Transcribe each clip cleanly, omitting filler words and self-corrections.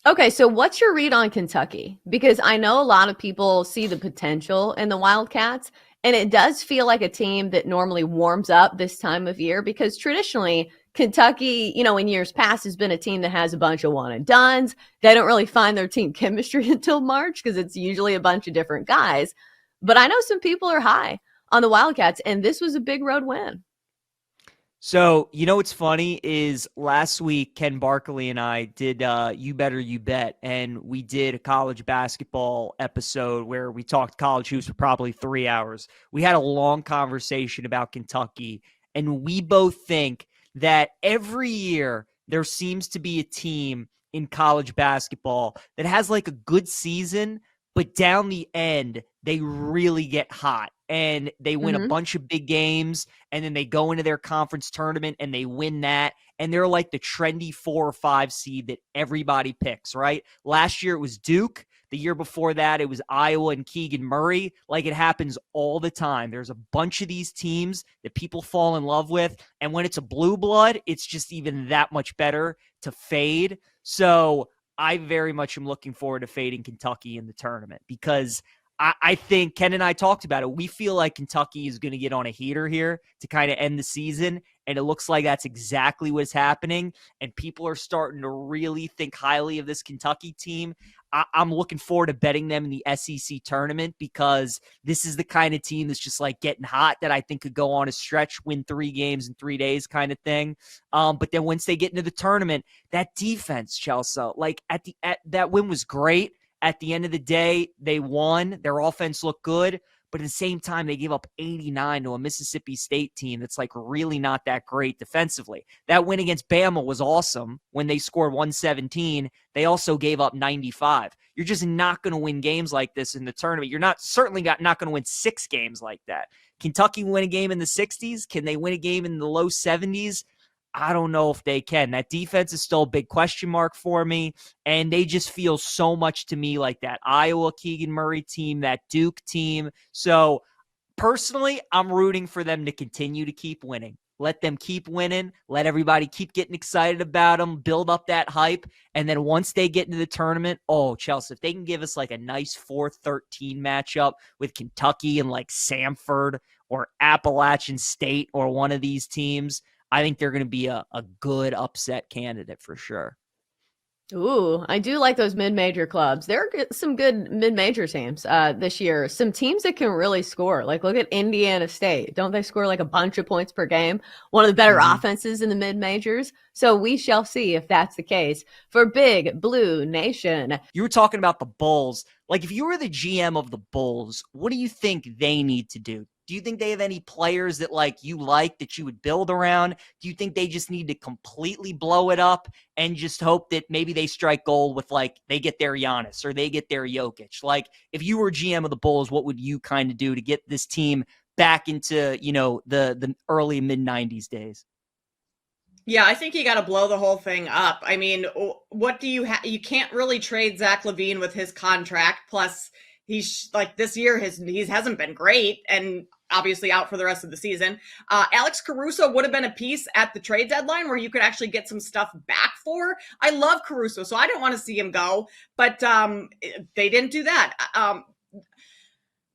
Okay, so what's your read on Kentucky? Because I know a lot of people see the potential in the Wildcats, and it does feel like a team that normally warms up this time of year because traditionally Kentucky, in years past has been a team that has a bunch of one and dones. They don't really find their team chemistry until March because it's usually a bunch of different guys. But I know some people are high on the Wildcats, and this was a big road win. So, what's funny is last week, Ken Barkley and I did You Better You Bet, and we did a college basketball episode where we talked college hoops for probably 3 hours. We had a long conversation about Kentucky, and we both think that every year there seems to be a team in college basketball that has like a good season, but down the end, they really get hot and they win a Mm-hmm. bunch of big games, and then they go into their conference tournament and they win that, and they're like the trendy 4 or 5 seed that everybody picks, right? Last year it was Duke. The year before that it was Iowa and Keegan Murray. Like, it happens all the time. There's a bunch of these teams that people fall in love with, and when it's a blue blood, it's just even that much better to fade. So I very much am looking forward to fading Kentucky in the tournament because I think Ken and I talked about it. We feel like Kentucky is going to get on a heater here to kind of end the season, and it looks like that's exactly what's happening, and people are starting to really think highly of this Kentucky team. I'm looking forward to betting them in the SEC tournament because this is the kind of team that's just like getting hot that I think could go on a stretch, win 3 games in 3 days kind of thing. But then once they get into the tournament, that defense, Chelsa, like at that win was great. At the end of the day, they won. Their offense looked good, but at the same time, they gave up 89 to a Mississippi State team that's like really not that great defensively. That win against Bama was awesome when they scored 117. They also gave up 95. You're just not going to win games like this in the tournament. You're not going to win 6 games like that. Kentucky win a game in the 60s. Can they win a game in the low 70s? I don't know if they can. That defense is still a big question mark for me, and they just feel so much to me like that Iowa Keegan Murray team, that Duke team. So personally, I'm rooting for them to continue to keep winning. Let them keep winning. Let everybody keep getting excited about them, build up that hype. And then once they get into the tournament, Chelsea, if they can give us like a nice 4-13 matchup with Kentucky and like Samford or Appalachian State or one of these teams, I think they're going to be a good upset candidate for sure. Ooh, I do like those mid-major clubs. There are some good mid-major teams this year. Some teams that can really score. Like, look at Indiana State. Don't they score like a bunch of points per game? One of the better offenses in the mid-majors. So we shall see if that's the case for Big Blue Nation. You were talking about the Bulls. Like, if you were the GM of the Bulls, what do you think they need to do? Do you think they have any players that like that you would build around? Do you think they just need to completely blow it up and just hope that maybe they strike gold with like they get their Giannis or they get their Jokic? Like, if you were GM of the Bulls, what would you kind of do to get this team back into, the early mid 90s days? Yeah, I think you got to blow the whole thing up. I mean, what do you have? You can't really trade Zach LaVine with his contract. Plus, he's like this year, he hasn't been great, and obviously out for the rest of the season. Alex Caruso would have been a piece at the trade deadline where you could actually get some stuff back for. I love Caruso, so I don't want to see him go, but they didn't do that.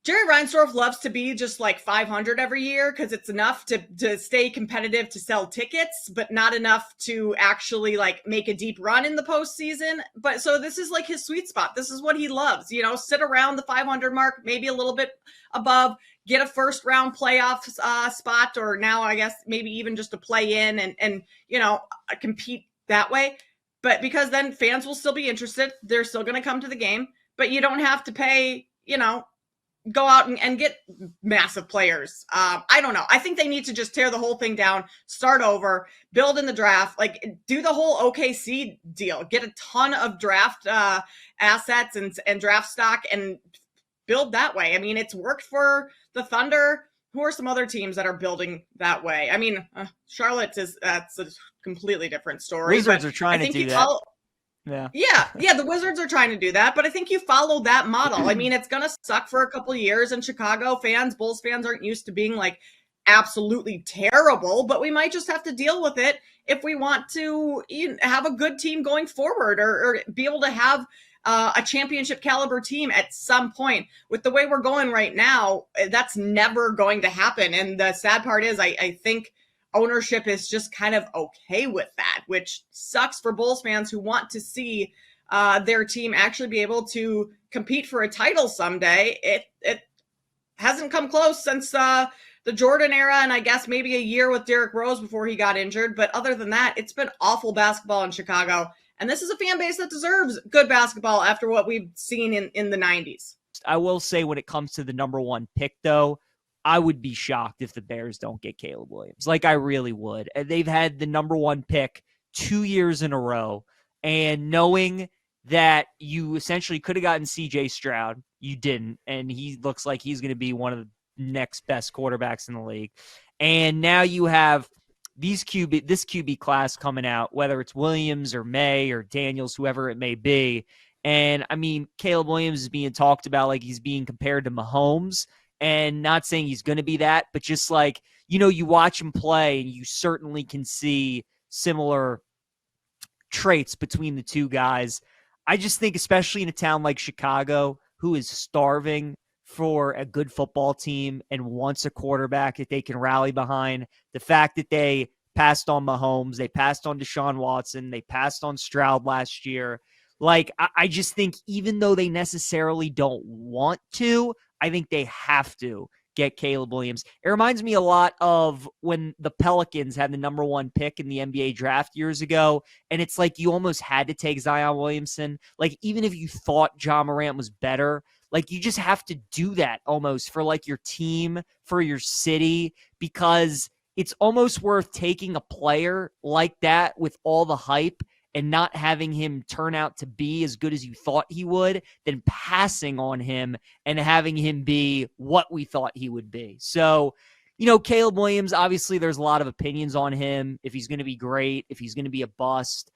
Jerry Reinsdorf loves to be just like 500 every year because it's enough to stay competitive to sell tickets, but not enough to actually like make a deep run in the postseason. But so this is like his sweet spot. This is what he loves, sit around the 500 mark, maybe a little bit above, get a first round playoff spot, or now I guess maybe even just a play in and compete that way. But because then fans will still be interested. They're still going to come to the game, but you don't have to pay, go out and get massive players. I don't know. I think they need to just tear the whole thing down, start over, build in the draft, like do the whole OKC deal, get a ton of draft assets and draft stock and build that way. I mean, it's worked for the Thunder. Who are some other teams that are building that way? I mean, Charlotte that's a completely different story. Wizards are trying to do that. Yeah, the Wizards are trying to do that, but I think you follow that model. I mean, it's going to suck for a couple of years, and Chicago fans, Bulls fans aren't used to being like absolutely terrible, but we might just have to deal with it if we want to have a good team going forward, or be able to have a championship caliber team at some point. With the way we're going right now, that's never going to happen. And the sad part is I think ownership is just kind of okay with that, which sucks for Bulls fans who want to see their team actually be able to compete for a title someday. It hasn't come close since the Jordan era, and I guess maybe a year with Derrick Rose before he got injured. But other than that, it's been awful basketball in Chicago. And this is a fan base that deserves good basketball after what we've seen in the 90s. I will say, when it comes to the number one pick, though, I would be shocked if the Bears don't get Caleb Williams. Like, I really would. They've had the number one pick 2 years in a row. And knowing that you essentially could have gotten CJ Stroud, you didn't. And he looks like he's going to be one of the next best quarterbacks in the league. And now you have this QB class coming out, whether it's Williams or May or Daniels, whoever it may be. And I mean, Caleb Williams is being talked about like he's being compared to Mahomes, and not saying he's going to be that, but just like, you watch him play and you certainly can see similar traits between the two guys. I just think, especially in a town like Chicago, who is starving for a good football team and wants a quarterback that they can rally behind, the fact that they passed on Mahomes, they passed on Deshaun Watson, they passed on Stroud last year. Like, I just think even though they necessarily don't want to, I think they have to get Caleb Williams. It reminds me a lot of when the Pelicans had the number one pick in the NBA draft years ago, and it's like you almost had to take Zion Williamson. Like, even if you thought Ja Morant was better, like, you just have to do that almost for like your team, for your city, because it's almost worth taking a player like that with all the hype and not having him turn out to be as good as you thought he would, than passing on him and having him be what we thought he would be. So, Caleb Williams, obviously there's a lot of opinions on him, if he's going to be great, if he's going to be a bust.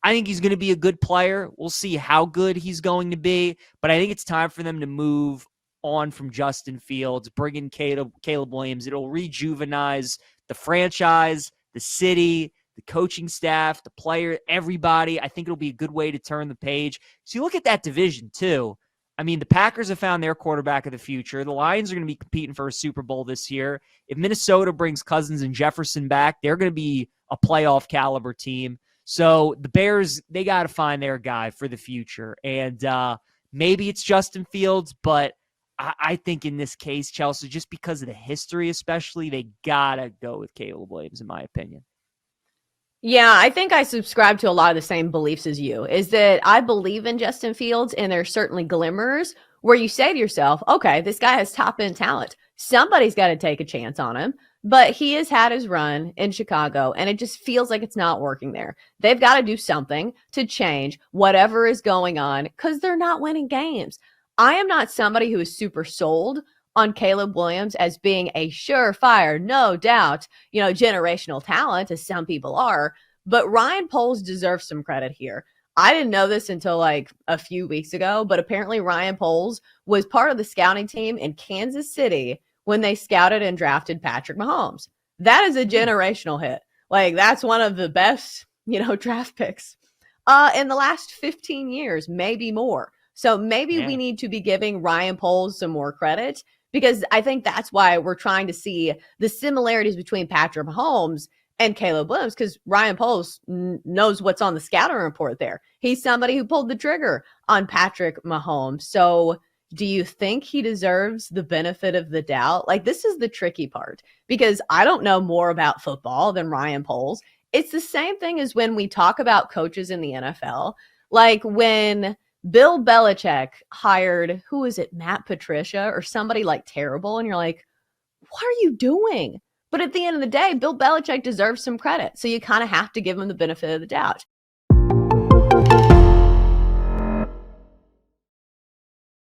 I think he's going to be a good player. We'll see how good he's going to be, but I think it's time for them to move on from Justin Fields, bring in Caleb Williams. It'll rejuvenize the franchise, the city, the coaching staff, the player, everybody. I think it'll be a good way to turn the page. So you look at that division too. I mean, the Packers have found their quarterback of the future. The Lions are going to be competing for a Super Bowl this year. If Minnesota brings Cousins and Jefferson back, they're going to be a playoff caliber team. So the Bears, they got to find their guy for the future. And maybe it's Justin Fields, but I think in this case, Chelsa, just because of the history especially, they got to go with Caleb Williams, in my opinion. Yeah, I think I subscribe to a lot of the same beliefs as you, is that I believe in Justin Fields, and there's certainly glimmers where you say to yourself, okay, this guy has top end talent. Somebody's got to take a chance on him. But he has had his run in Chicago, and it just feels like it's not working there. They've got to do something to change whatever is going on because they're not winning games. I am not somebody who is super sold on Caleb Williams as being a surefire, no doubt, generational talent, as some people are. But Ryan Poles deserves some credit here. I didn't know this until like a few weeks ago, but apparently Ryan Poles was part of the scouting team in Kansas City when they scouted and drafted Patrick Mahomes. That is a generational hit. Like, that's one of the best, draft picks in the last 15 years, maybe more. So maybe we need to be giving Ryan Poles some more credit, because I think that's why we're trying to see the similarities between Patrick Mahomes and Caleb Williams, because Ryan Poles knows what's on the scouting report there. He's somebody who pulled the trigger on Patrick Mahomes. So do you think he deserves the benefit of the doubt? Like, this is the tricky part, because I don't know more about football than Ryan Poles. It's the same thing as when we talk about coaches in the NFL. Like when Bill Belichick hired, who is it, Matt Patricia or somebody like terrible, and you're like, what are you doing? But at the end of the day, Bill Belichick deserves some credit. So you kind of have to give him the benefit of the doubt.